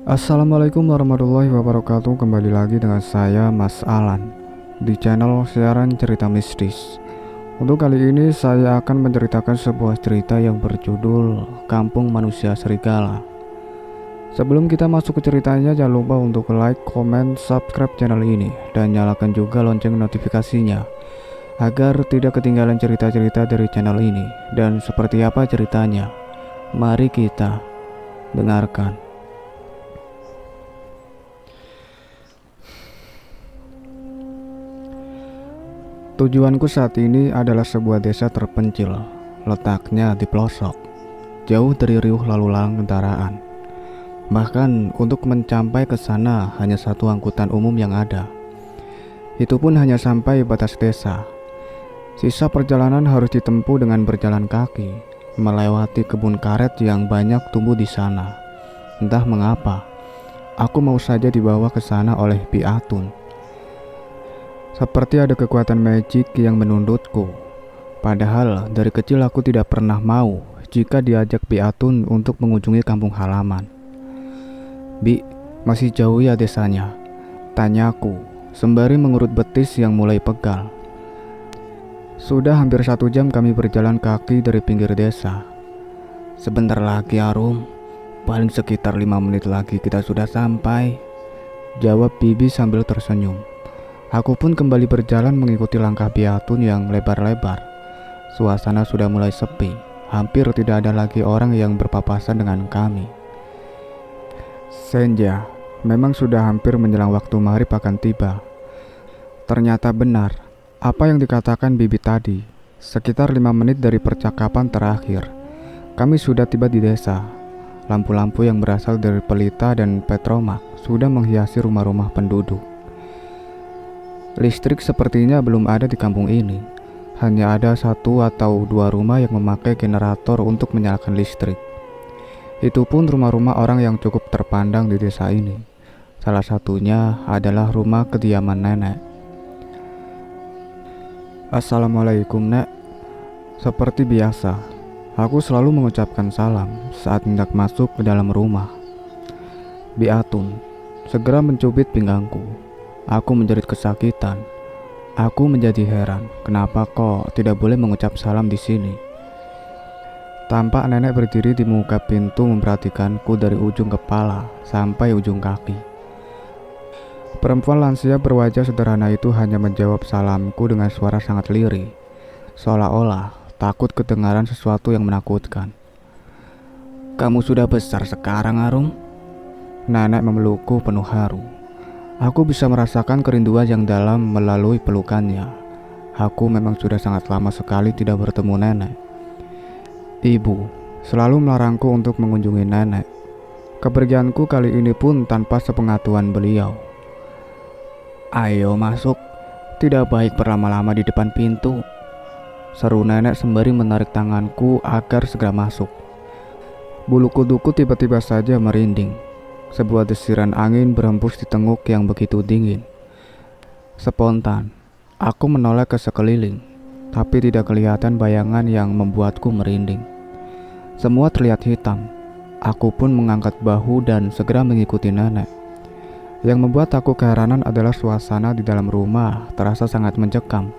Assalamualaikum warahmatullahi wabarakatuh. Kembali lagi dengan saya Mas Alan di channel siaran cerita mistis. Untuk kali ini saya akan menceritakan sebuah cerita yang berjudul Kampung Manusia Serigala. Sebelum kita masuk ke ceritanya, jangan lupa untuk like, komen, subscribe channel ini dan nyalakan juga lonceng notifikasinya agar tidak ketinggalan cerita-cerita dari channel ini. Dan seperti apa ceritanya? Mari kita dengarkan. Tujuanku saat ini adalah sebuah desa terpencil, letaknya di pelosok, jauh dari riuh lalu lalang kendaraan. Bahkan untuk mencapai ke sana hanya satu angkutan umum yang ada. Itu pun hanya sampai batas desa. Sisa perjalanan harus ditempuh dengan berjalan kaki, melewati kebun karet yang banyak tumbuh di sana. Entah mengapa, aku mau saja dibawa ke sana oleh Bi Atun. Seperti ada kekuatan magic yang menuntutku. Padahal dari kecil aku tidak pernah mau jika diajak Bi Atun untuk mengunjungi kampung halaman. "Bi, masih jauh ya desanya?" tanyaku sembari mengurut betis yang mulai pegal. Sudah hampir 1 jam kami berjalan kaki dari pinggir desa. "Sebentar lagi Arum, paling sekitar 5 menit lagi kita sudah sampai," jawab Bibi sambil tersenyum. Aku pun kembali berjalan mengikuti langkah Bi Atun yang lebar-lebar. Suasana sudah mulai sepi, hampir tidak ada lagi orang yang berpapasan dengan kami. Senja, memang sudah hampir menjelang waktu maghrib akan tiba. Ternyata benar, apa yang dikatakan Bibi tadi. Sekitar 5 menit dari percakapan terakhir, kami sudah tiba di desa. Lampu-lampu yang berasal dari pelita dan petromak sudah menghiasi rumah-rumah penduduk. Listrik sepertinya belum ada di kampung ini. Hanya ada 1 atau 2 rumah yang memakai generator untuk menyalakan listrik. Itu pun rumah-rumah orang yang cukup terpandang di desa ini. Salah satunya adalah rumah kediaman nenek. "Assalamualaikum, Nek." Seperti biasa, aku selalu mengucapkan salam saat hendak masuk ke dalam rumah. Bi Atun segera mencubit pinggangku. Aku menjerit kesakitan. Aku menjadi heran, kenapa kok tidak boleh mengucap salam di sini. Tampak nenek berdiri di muka pintu memperhatikanku dari ujung kepala sampai ujung kaki. Perempuan lansia berwajah sederhana itu hanya menjawab salamku dengan suara sangat lirih, seolah-olah takut kedengaran sesuatu yang menakutkan. "Kamu sudah besar sekarang, Arum?" Nenek memelukku penuh haru. Aku bisa merasakan kerinduan yang dalam melalui pelukannya. Aku memang sudah sangat lama sekali tidak bertemu nenek. Ibu selalu melarangku untuk mengunjungi nenek. Kepergianku kali ini pun tanpa sepengetahuan beliau. "Ayo masuk, tidak baik berlama-lama di depan pintu," seru nenek sembari menarik tanganku agar segera masuk. Bulu kuduku tiba-tiba saja merinding. Sebuah desiran angin berhembus di tenguk yang begitu dingin. Spontan, aku menoleh ke sekeliling, tapi tidak kelihatan bayangan yang membuatku merinding. Semua terlihat hitam. Aku pun mengangkat bahu dan segera mengikuti nenek. Yang membuat aku keheranan adalah suasana di dalam rumah terasa sangat mencekam.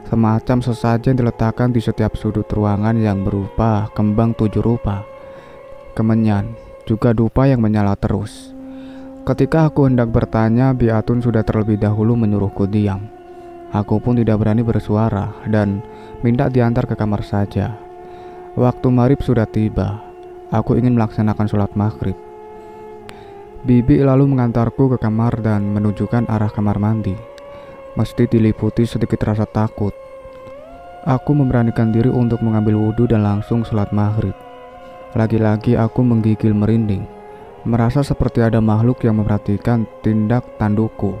Semacam sesajen diletakkan di setiap sudut ruangan yang berupa kembang 7 rupa. Kemenyan juga dupa yang menyala terus. Ketika aku hendak bertanya, Bi Atun sudah terlebih dahulu menyuruhku diam. Aku pun tidak berani bersuara dan minta diantar ke kamar saja. Waktu maghrib sudah tiba. Aku ingin melaksanakan sholat maghrib. Bibi lalu mengantarku ke kamar dan menunjukkan arah kamar mandi. Mesti diliputi sedikit rasa takut. Aku memberanikan diri untuk mengambil wudhu dan langsung sholat maghrib. Lagi-lagi aku menggigil merinding, merasa seperti ada makhluk yang memperhatikan tindak tandukku.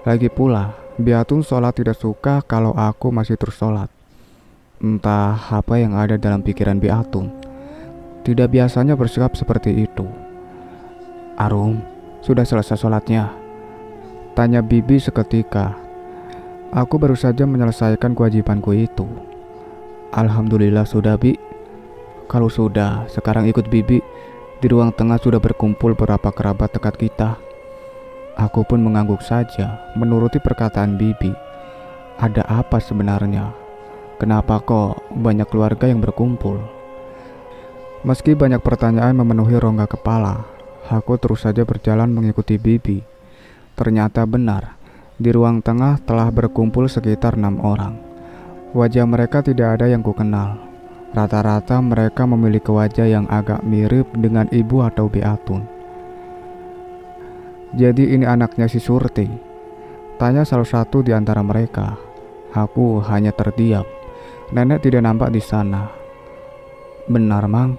Lagi pula, Bi Atun sholat tidak suka kalau aku masih terus sholat. Entah apa yang ada dalam pikiran Bi Atun. Tidak biasanya bersikap seperti itu. "Arum, sudah selesai sholatnya?" tanya Bibi seketika. Aku baru saja menyelesaikan kewajibanku itu. "Alhamdulillah sudah, Bi." "Kalau sudah, sekarang ikut Bibi. Di ruang tengah sudah berkumpul beberapa kerabat dekat kita. Aku pun mengangguk saja menuruti perkataan Bibi. Ada apa sebenarnya? Kenapa kok banyak keluarga yang berkumpul? Meski banyak pertanyaan memenuhi rongga kepala, aku terus saja berjalan mengikuti Bibi. Ternyata benar, di ruang tengah telah berkumpul sekitar 6 orang. Wajah mereka tidak ada yang kukenal. Rata-rata mereka memiliki wajah yang agak mirip dengan ibu atau Beatun. Jadi ini anaknya si Surti? Tanya salah satu di antara mereka. Aku hanya terdiam. Nenek tidak nampak di sana. Benar, Mang,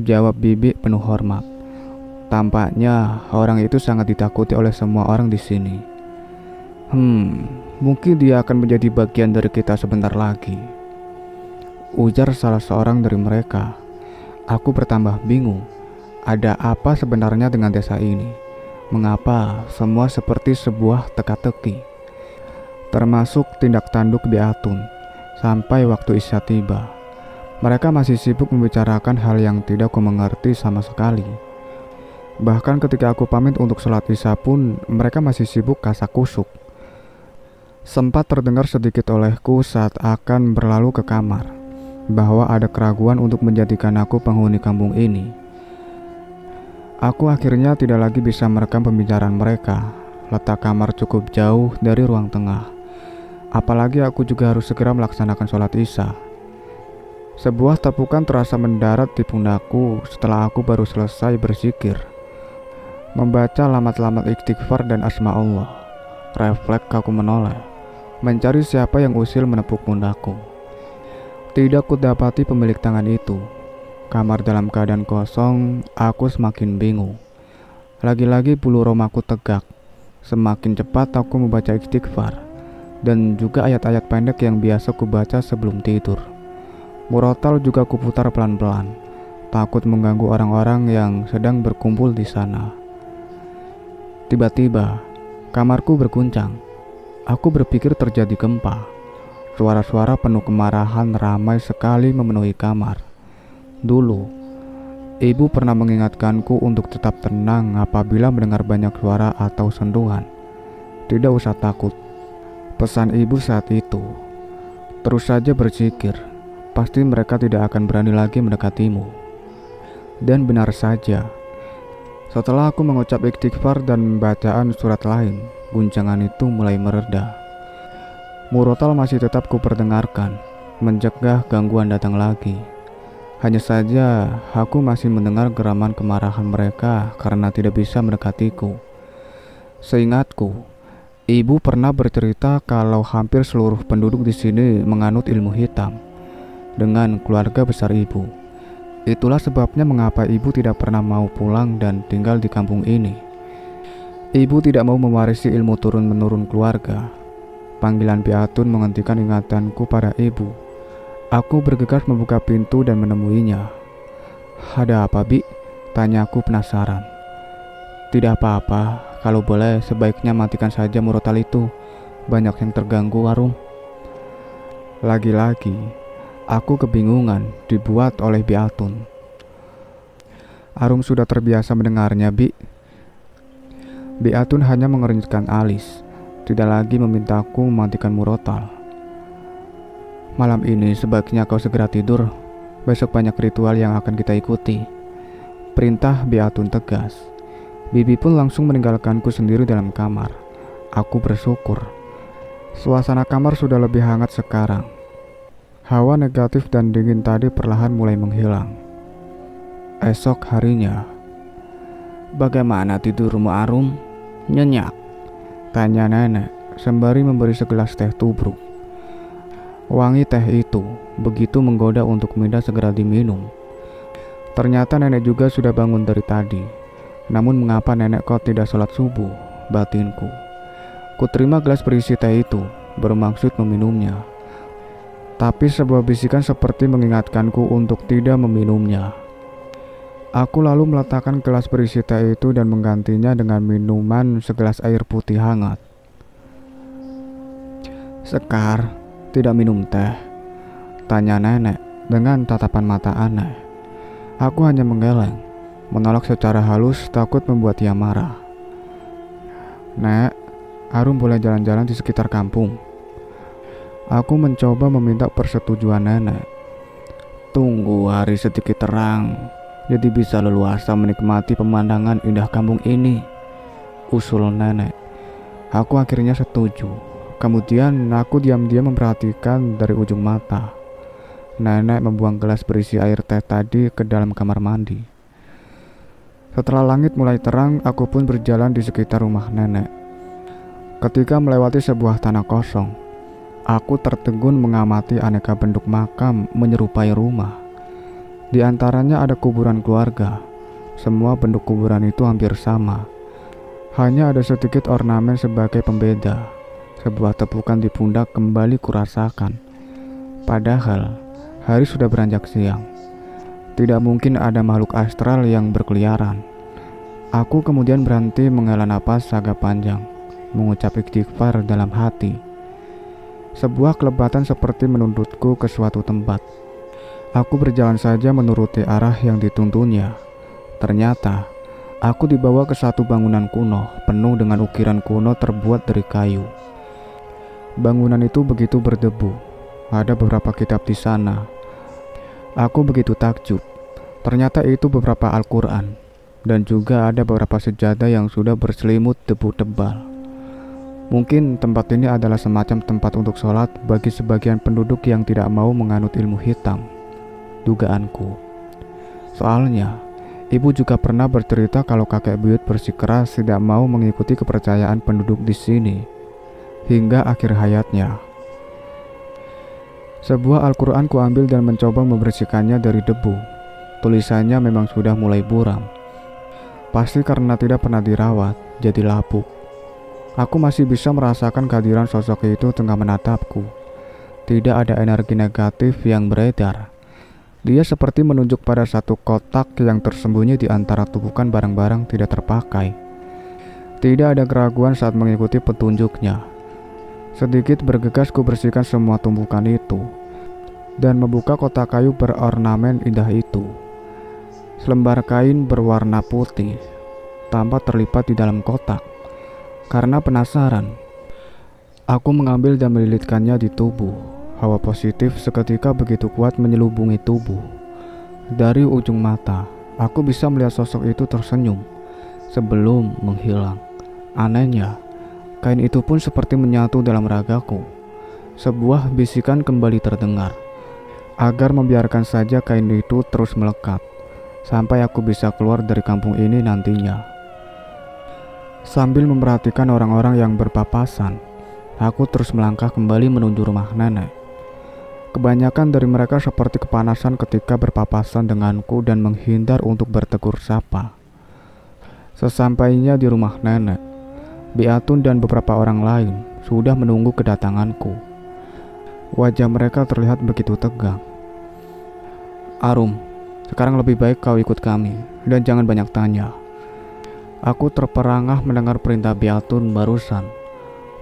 jawab Bibi penuh hormat. Tampaknya orang itu sangat ditakuti oleh semua orang di sini. Mungkin dia akan menjadi bagian dari kita sebentar lagi, ujar salah seorang dari mereka. Aku bertambah bingung. Ada apa sebenarnya dengan desa ini? Mengapa semua seperti sebuah teka-teki? Termasuk tindak tanduk Beatun. Sampai waktu Isya tiba, mereka masih sibuk membicarakan hal yang tidak ku mengerti sama sekali. Bahkan ketika aku pamit untuk sholat Isya pun, mereka masih sibuk kasak-kusuk. Sempat terdengar sedikit olehku saat akan berlalu ke kamar, bahwa ada keraguan untuk menjadikan aku penghuni kampung ini. Aku akhirnya tidak lagi bisa merekam pembicaraan mereka. Letak kamar cukup jauh dari ruang tengah. Apalagi aku juga harus segera melaksanakan sholat Isya. Sebuah tepukan terasa mendarat di pundakku setelah aku baru selesai berzikir, membaca lamat-lamat istighfar dan asma Allah. Refleks aku menoleh, mencari siapa yang usil menepuk pundakku. Tidak kudapati pemilik tangan itu. Kamar dalam keadaan kosong, aku semakin bingung. Lagi-lagi bulu romaku tegak. Semakin cepat aku membaca istighfar dan juga ayat-ayat pendek yang biasa kubaca sebelum tidur. Murotal juga kuputar pelan-pelan, takut mengganggu orang-orang yang sedang berkumpul di sana. Tiba-tiba, kamarku berguncang. Aku berpikir terjadi gempa. Suara-suara penuh kemarahan ramai sekali memenuhi kamar. Dulu, ibu pernah mengingatkanku untuk tetap tenang apabila mendengar banyak suara atau sentuhan. Tidak usah takut, pesan ibu saat itu. Terus saja berzikir, pasti mereka tidak akan berani lagi mendekatimu. Dan benar saja, setelah aku mengucap istighfar dan bacaan surat lain, guncangan itu mulai mereda. Murotal masih tetap kuperdengarkan, mencegah gangguan datang lagi. Hanya saja aku masih mendengar geraman kemarahan mereka karena tidak bisa mendekatiku. Seingatku, ibu pernah bercerita kalau hampir seluruh penduduk di sini menganut ilmu hitam dengan keluarga besar ibu. Itulah sebabnya mengapa ibu tidak pernah mau pulang dan tinggal di kampung ini. Ibu tidak mau mewarisi ilmu turun-menurun keluarga. Panggilan Beatun menghentikan ingatanku pada ibu. Aku bergegas membuka pintu dan menemuinya. Ada apa, Bi? Tanyaku penasaran. Tidak apa-apa, kalau boleh sebaiknya matikan saja murotal itu. Banyak yang terganggu, Arum. Lagi-lagi, aku kebingungan dibuat oleh Beatun. Arum sudah terbiasa mendengarnya, Bi. Beatun hanya mengernyitkan alis, tidak lagi memintaku mematikan murotal. Malam ini sebaiknya kau segera tidur. Besok banyak ritual yang akan kita ikuti, perintah Beatun tegas. Bibi pun langsung meninggalkanku sendiri dalam kamar. Aku bersyukur. Suasana kamar sudah lebih hangat sekarang. Hawa negatif dan dingin tadi perlahan mulai menghilang. Esok harinya. Bagaimana tidurmu, Arum? Nyenyak? Tanya nenek sembari memberi segelas teh tubruk. Wangi teh itu begitu menggoda untuk Mida segera diminum. Ternyata nenek juga sudah bangun dari tadi. Namun mengapa nenek kok tidak sholat subuh? Batinku. Kuterima gelas berisi teh itu, bermaksud meminumnya. Tapi sebuah bisikan seperti mengingatkanku untuk tidak meminumnya. Aku lalu meletakkan gelas berisi teh itu dan menggantinya dengan minuman segelas air putih hangat. Sekar, tidak minum teh? Tanya nenek dengan tatapan mata aneh. Aku hanya menggeleng. menolak secara halus takut membuat ia marah. "Nek, Arum boleh jalan-jalan di sekitar kampung." Aku mencoba meminta persetujuan nenek. "Tunggu hari sedikit terang, jadi bisa leluasa menikmati pemandangan indah kampung ini," usul nenek. Aku akhirnya setuju. Kemudian aku diam-diam memperhatikan dari ujung mata. Nenek membuang gelas berisi air teh tadi ke dalam kamar mandi. Setelah langit mulai terang, aku pun berjalan di sekitar rumah nenek. Ketika melewati sebuah tanah kosong, aku tertegun mengamati aneka bentuk makam menyerupai rumah. Di antaranya ada kuburan keluarga. Semua bentuk kuburan itu hampir sama. Hanya ada sedikit ornamen sebagai pembeda. Sebuah tepukan di pundak kembali kurasakan. Padahal hari sudah beranjak siang. Tidak mungkin ada makhluk astral yang berkeliaran. Aku kemudian berhenti menghela napas agak panjang, mengucap istighfar dalam hati. Sebuah kelebatan seperti menuntutku ke suatu tempat. Aku berjalan saja menuruti arah yang dituntunnya. Ternyata aku dibawa ke satu bangunan kuno penuh dengan ukiran kuno terbuat dari kayu. Bangunan itu begitu berdebu. Ada beberapa kitab di sana. Aku begitu takjub. Ternyata itu beberapa Al-Quran, dan juga ada beberapa sejadah yang sudah berselimut debu tebal. Mungkin tempat ini adalah semacam tempat untuk sholat bagi sebagian penduduk yang tidak mau menganut ilmu hitam. Dugaanku. Soalnya, ibu juga pernah bercerita kalau kakek buyut bersikeras tidak mau mengikuti kepercayaan penduduk di sini hingga akhir hayatnya. Sebuah Al-Quran kuambil dan mencoba membersihkannya dari debu. Tulisannya memang sudah mulai buram. Pasti karena tidak pernah dirawat, jadi lapuk. Aku masih bisa merasakan kehadiran sosok itu tengah menatapku. Tidak ada energi negatif yang beredar. Dia seperti menunjuk pada satu kotak yang tersembunyi di antara tumpukan barang-barang tidak terpakai. Tidak ada keraguan saat mengikuti petunjuknya. Sedikit bergegas ku bersihkan semua tumpukan itu dan membuka kotak kayu berornamen indah itu. Selembar kain berwarna putih tampak terlipat di dalam kotak. Karena penasaran, aku mengambil dan melilitkannya di tubuh. Hawa positif seketika begitu kuat menyelubungi tubuh. Dari ujung mata, aku bisa melihat sosok itu tersenyum sebelum menghilang. Anehnya, kain itu pun seperti menyatu dalam ragaku. Sebuah bisikan kembali terdengar, agar membiarkan saja kain itu terus melekat, sampai aku bisa keluar dari kampung ini nantinya. Sambil memperhatikan orang-orang yang berpapasan, aku terus melangkah kembali menuju rumah nenek. Kebanyakan dari mereka seperti kepanasan ketika berpapasan denganku dan menghindar untuk bertegur sapa. Sesampainya di rumah nenek, Biatun dan beberapa orang lain sudah menunggu kedatanganku. Wajah mereka terlihat begitu tegang. "Arum, sekarang lebih baik kau ikut kami dan jangan banyak tanya." Aku terperangah mendengar perintah Biatun barusan.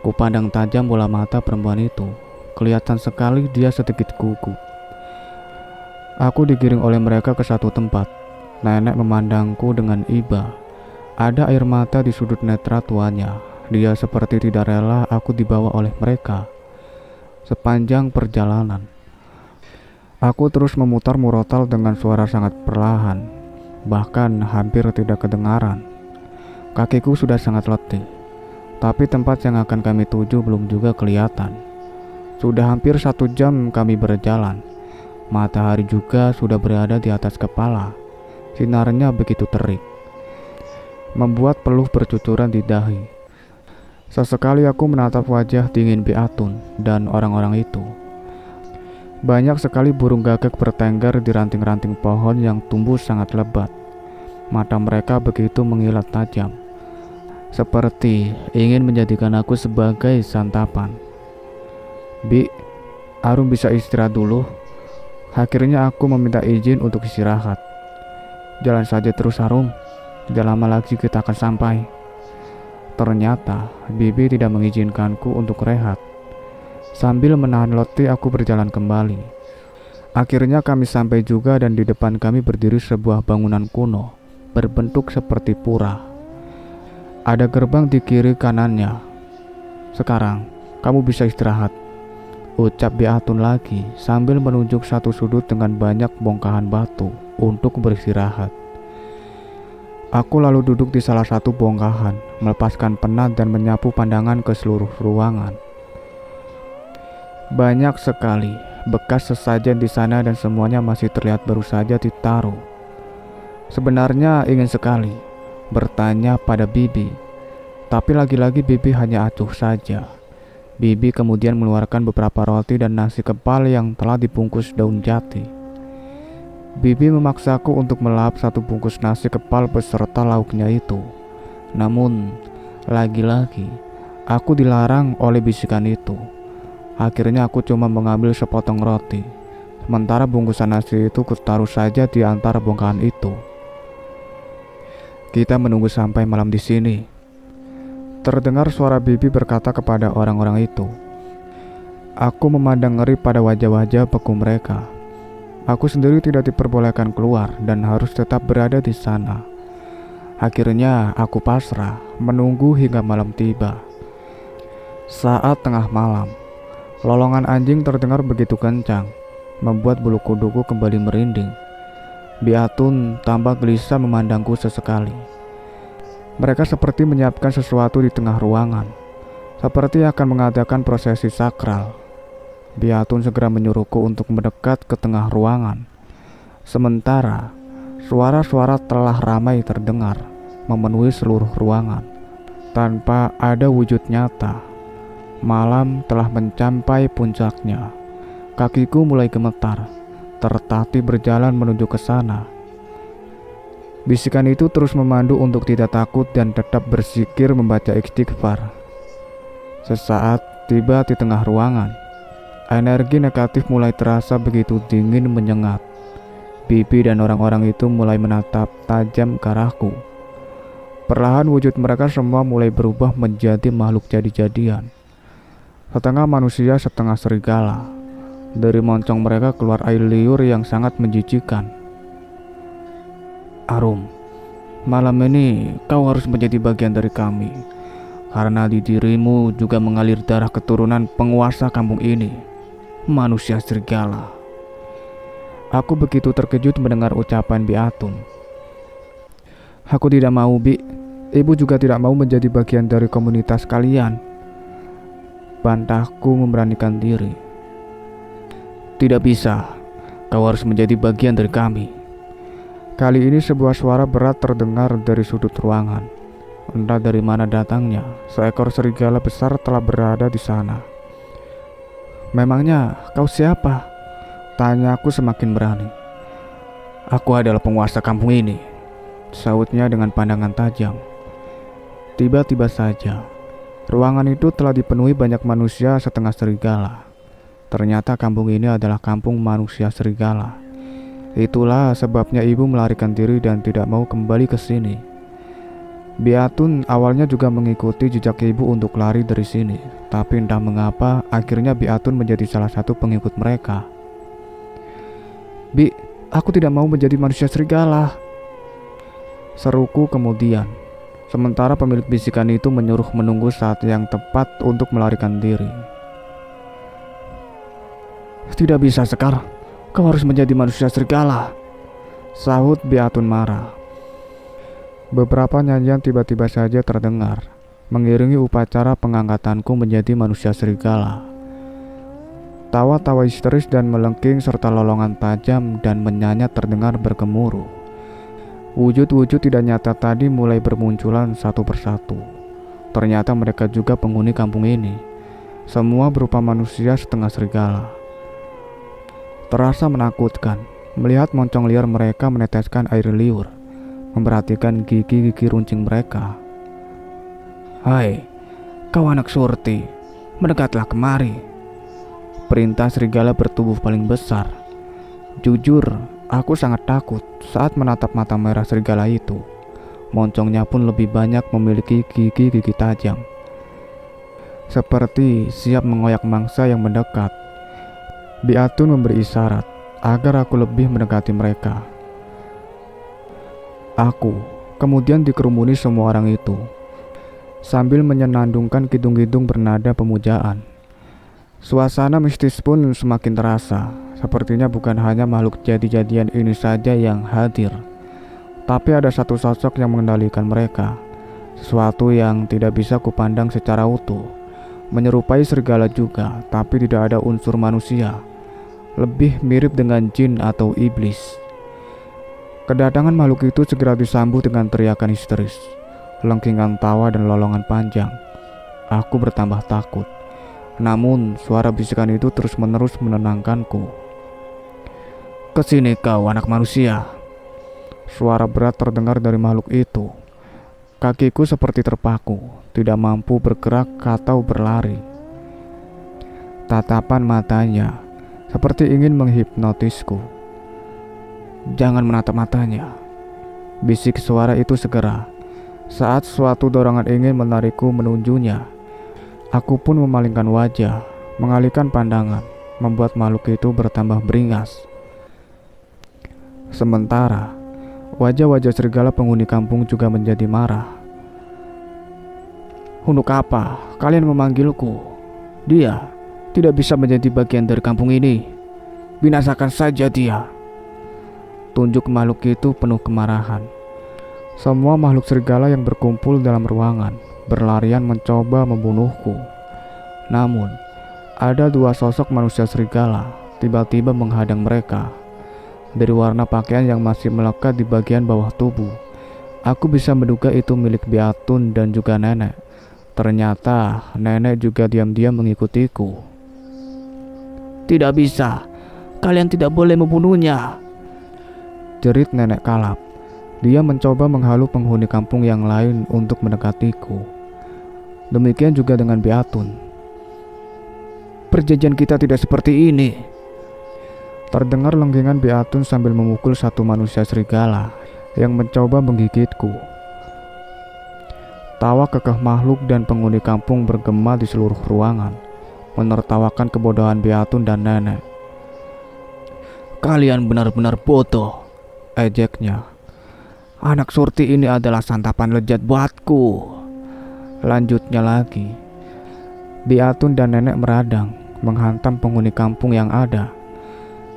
Kupandang tajam bola mata perempuan itu. Kelihatan sekali dia sedikit gugup. Aku digiring oleh mereka ke satu tempat. Nenek memandangku dengan iba. Ada air mata di sudut netra tuanya. Dia seperti tidak rela aku dibawa oleh mereka. Sepanjang perjalanan, aku terus memutar murotal dengan suara sangat perlahan, bahkan hampir tidak kedengaran. Kakiku sudah sangat letih, tapi tempat yang akan kami tuju belum juga kelihatan. Sudah hampir 1 jam kami berjalan. Matahari juga sudah berada di atas kepala. Sinarnya begitu terik, membuat peluh bercucuran di dahi. Sesekali aku menatap wajah dingin Biatun dan orang-orang itu. Banyak sekali burung gagak bertengger di ranting-ranting pohon yang tumbuh sangat lebat. Mata mereka begitu mengilat tajam, seperti ingin menjadikan aku sebagai santapan. "Bi, Arum bisa istirahat dulu." Akhirnya aku meminta izin untuk istirahat. "Jalan saja terus Arum, tidak lama lagi kita akan sampai." Ternyata Bibi tidak mengizinkanku untuk rehat. Sambil menahan letih aku berjalan kembali. Akhirnya kami sampai juga dan di depan kami berdiri sebuah bangunan kuno berbentuk seperti pura. Ada gerbang di kiri kanannya. "Sekarang, kamu bisa istirahat," ucap Beatun lagi sambil menunjuk satu sudut dengan banyak bongkahan batu untuk beristirahat. Aku lalu duduk di salah satu bongkahan, melepaskan penat dan menyapu pandangan ke seluruh ruangan. Banyak sekali bekas sesajen di sana dan semuanya masih terlihat baru saja ditaruh. Sebenarnya ingin sekali bertanya pada Bibi, tapi lagi-lagi Bibi hanya acuh saja. Bibi kemudian mengeluarkan beberapa roti dan nasi kepal yang telah dibungkus daun jati. Bibi memaksaku untuk melahap satu bungkus nasi kepal beserta lauknya itu. Namun, lagi-lagi aku dilarang oleh bisikan itu. Akhirnya aku cuma mengambil sepotong roti, sementara bungkusan nasi itu kutaruh saja di antara bongkahan itu. "Kita menunggu sampai malam di sini," terdengar suara Bibi berkata kepada orang-orang itu. Aku memandang ngeri pada wajah-wajah beku mereka. Aku sendiri tidak diperbolehkan keluar dan harus tetap berada di sana. Akhirnya aku pasrah, menunggu hingga malam tiba. Saat tengah malam, lolongan anjing terdengar begitu kencang, membuat bulu kuduku kembali merinding. Beatun tampak gelisah memandangku sesekali. Mereka seperti menyiapkan sesuatu di tengah ruangan, seperti akan mengadakan prosesi sakral. Beatun segera menyuruhku untuk mendekat ke tengah ruangan. Sementara suara-suara telah ramai terdengar, memenuhi seluruh ruangan. Tanpa ada wujud nyata, malam telah mencapai puncaknya. Kakiku mulai gemetar, tertatih berjalan menuju ke sana. Bisikan itu terus memandu untuk tidak takut dan tetap berzikir membaca istighfar. Sesaat tiba di tengah ruangan. Energi negatif mulai terasa begitu dingin menyengat. Bibi dan orang-orang itu mulai menatap tajam ke arahku. Perlahan wujud mereka semua mulai berubah menjadi makhluk jadi-jadian. Setengah manusia, setengah serigala. Dari moncong mereka keluar air liur yang sangat menjijikan. "Arum, malam ini kau harus menjadi bagian dari kami, karena di dirimu juga mengalir darah keturunan penguasa kampung ini, manusia serigala." Aku begitu terkejut mendengar ucapan Beatun. "Aku tidak mau, Bi. Ibu juga tidak mau menjadi bagian dari komunitas kalian," bantahku memberanikan diri. "Tidak bisa. Kau harus menjadi bagian dari kami." Kali ini sebuah suara berat terdengar dari sudut ruangan. Entah dari mana datangnya, seekor serigala besar telah berada di sana. "Memangnya kau siapa?" tanyaku semakin berani. "Aku adalah penguasa kampung ini," sautnya dengan pandangan tajam. Tiba-tiba saja, ruangan itu telah dipenuhi banyak manusia setengah serigala. Ternyata kampung ini adalah kampung manusia serigala. Itulah sebabnya ibu melarikan diri dan tidak mau kembali ke sini. Beatun awalnya juga mengikuti jejak ibu untuk lari dari sini, tapi entah mengapa akhirnya Beatun menjadi salah satu pengikut mereka. "Bi, aku tidak mau menjadi manusia serigala," seruku kemudian. Sementara pemilik bisikan itu menyuruh menunggu saat yang tepat untuk melarikan diri. "Tidak bisa, Sekar. Kau harus menjadi manusia serigala," sahut Beatun marah. Beberapa nyanyian tiba-tiba saja terdengar, mengiringi upacara pengangkatanku menjadi manusia serigala. Tawa-tawa histeris dan melengking serta lolongan tajam dan menyanyat terdengar bergemuruh. Wujud-wujud tidak nyata tadi mulai bermunculan satu persatu. Ternyata mereka juga penghuni kampung ini. Semua berupa manusia setengah serigala. Terasa menakutkan melihat moncong liar mereka meneteskan air liur, memperhatikan gigi-gigi runcing mereka. "Hai, kau anak Surti, mendekatlah kemari," perintah serigala bertubuh paling besar. Jujur, aku sangat takut saat menatap mata merah serigala itu. Moncongnya pun lebih banyak memiliki gigi-gigi tajam, seperti siap mengoyak mangsa yang mendekat. Beatun memberi isyarat agar aku lebih mendekati mereka. Aku kemudian dikerumuni semua orang itu, sambil menyenandungkan kidung-kidung bernada pemujaan. Suasana mistis pun semakin terasa. Sepertinya bukan hanya makhluk jadi-jadian ini saja yang hadir, tapi ada satu sosok yang mengendalikan mereka. Sesuatu yang tidak bisa kupandang secara utuh. Menyerupai serigala juga, tapi tidak ada unsur manusia. Lebih mirip dengan jin atau iblis. Kedatangan makhluk itu segera disambut dengan teriakan histeris, lengkingan tawa dan lolongan panjang. Aku bertambah takut. Namun suara bisikan itu terus-menerus menenangkanku. "Kesini kau, anak manusia." Suara berat terdengar dari makhluk itu. Kakiku seperti terpaku, tidak mampu bergerak atau berlari. Tatapan matanya seperti ingin menghipnotisku. "Jangan menatap matanya," bisik suara itu segera. Saat suatu dorongan ingin menarikku menunjunya, aku pun memalingkan wajah, mengalihkan pandangan, membuat makhluk itu bertambah beringas. Sementara wajah-wajah serigala penghuni kampung juga menjadi marah. "Untuk apa kalian memanggilku? Dia tidak bisa menjadi bagian dari kampung ini. Binasakan saja dia." Tunjuk makhluk itu penuh kemarahan. Semua makhluk serigala yang berkumpul dalam ruangan berlarian mencoba membunuhku. Namun, ada dua sosok manusia serigala tiba-tiba menghadang mereka. Dari warna pakaian yang masih melekat di bagian bawah tubuh, aku bisa menduga itu milik Biatun dan juga nenek. Ternyata nenek juga diam-diam mengikutiku. "Tidak bisa, kalian tidak boleh membunuhnya," jerit nenek kalap. Dia mencoba menghalu penghuni kampung yang lain untuk mendekatiku. Demikian juga dengan Biatun. "Perjanjian kita tidak seperti ini." Terdengar lengkingan Biatun sambil memukul satu manusia serigala yang mencoba menggigitku. Tawa kekeh makhluk dan penghuni kampung bergema di seluruh ruangan, menertawakan kebodohan Biatun dan nenek. "Kalian benar-benar bodoh," ejeknya. "Anak Surti ini adalah santapan lezat buatku," lanjutnya lagi. Biatun dan nenek meradang, menghantam penghuni kampung yang ada.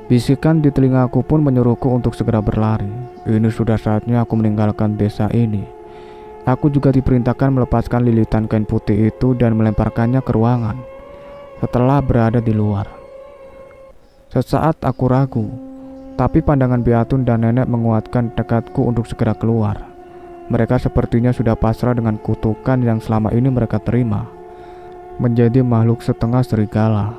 Bisikan di telingaku pun menyuruhku untuk segera berlari. Ini sudah saatnya aku meninggalkan desa ini. Aku juga diperintahkan melepaskan lilitan kain putih itu dan melemparkannya ke ruangan. Setelah berada di luar, sesaat aku ragu, tapi pandangan Biatun dan nenek menguatkan tekadku untuk segera keluar. Mereka sepertinya sudah pasrah dengan kutukan yang selama ini mereka terima, menjadi makhluk setengah serigala.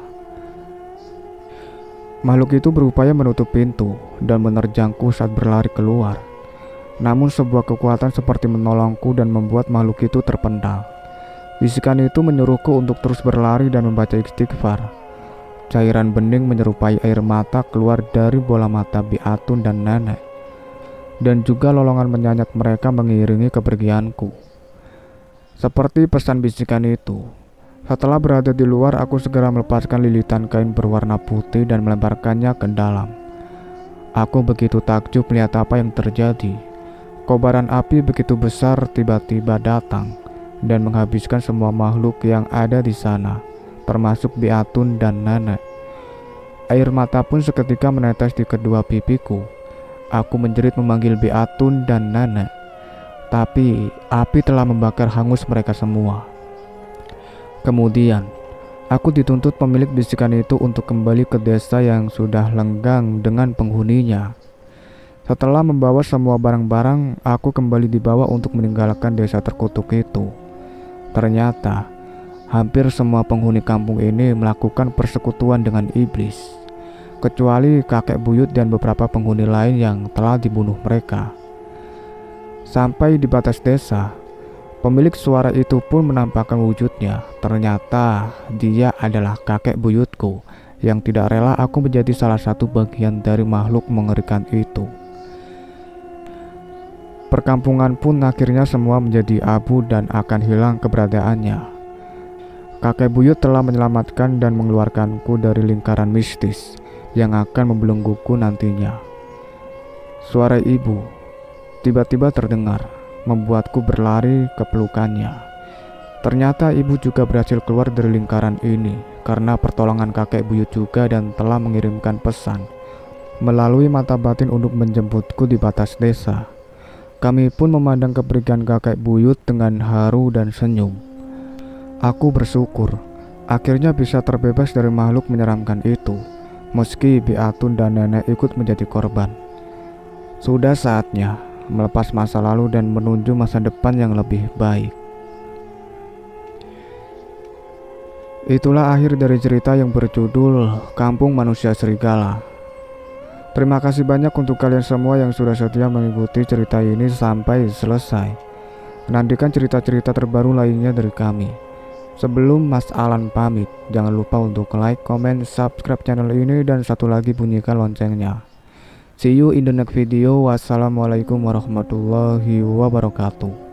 Makhluk itu berupaya menutup pintu dan menerjangku saat berlari keluar. Namun sebuah kekuatan seperti menolongku dan membuat makhluk itu terpendal. Bisikan itu menyuruhku untuk terus berlari dan membaca istighfar. Cairan bening menyerupai air mata keluar dari bola mata Biatun dan nenek. Dan juga lolongan menyanyat mereka mengiringi kepergianku. Seperti pesan bisikan itu, setelah berada di luar, aku segera melepaskan lilitan kain berwarna putih dan melemparkannya ke dalam. Aku begitu takjub melihat apa yang terjadi. Kobaran api begitu besar tiba-tiba datang dan menghabiskan semua makhluk yang ada di sana, termasuk Biatun dan nenek. Air mata pun seketika menetes di kedua pipiku. Aku menjerit memanggil Biatun dan nenek, tapi api telah membakar hangus mereka semua. Kemudian, aku dituntut pemilik bisikan itu untuk kembali ke desa yang sudah lenggang dengan penghuninya. Setelah membawa semua barang-barang, aku kembali dibawa untuk meninggalkan desa terkutuk itu. Ternyata, hampir semua penghuni kampung ini melakukan persekutuan dengan iblis, kecuali kakek buyut dan beberapa penghuni lain yang telah dibunuh mereka. Sampai di batas desa, pemilik suara itu pun menampakkan wujudnya. Ternyata dia adalah kakek buyutku yang tidak rela aku menjadi salah satu bagian dari makhluk mengerikan itu. Perkampungan pun akhirnya semua menjadi abu dan akan hilang keberadaannya. Kakek buyut telah menyelamatkan dan mengeluarkanku dari lingkaran mistis yang akan membelengguku nantinya. Suara ibu tiba-tiba terdengar, membuatku berlari ke pelukannya. Ternyata ibu juga berhasil keluar dari lingkaran ini karena pertolongan kakek buyut juga dan telah mengirimkan pesan melalui mata batin untuk menjemputku di batas desa. Kami pun memandang kepergian kakek buyut dengan haru dan senyum. Aku bersyukur akhirnya bisa terbebas dari makhluk menyeramkan itu, meski Biatun dan nenek ikut menjadi korban. Sudah saatnya melepas masa lalu dan menuju masa depan yang lebih baik. Itulah akhir dari cerita yang berjudul Kampung Manusia Serigala. Terima kasih banyak untuk kalian semua yang sudah setia mengikuti cerita ini sampai selesai. Nantikan cerita-cerita terbaru lainnya dari kami. Sebelum Mas Alan pamit, jangan lupa untuk like, comment, subscribe channel ini, dan satu lagi bunyikan loncengnya. See you in the next video. Wassalamualaikum warahmatullahi wabarakatuh.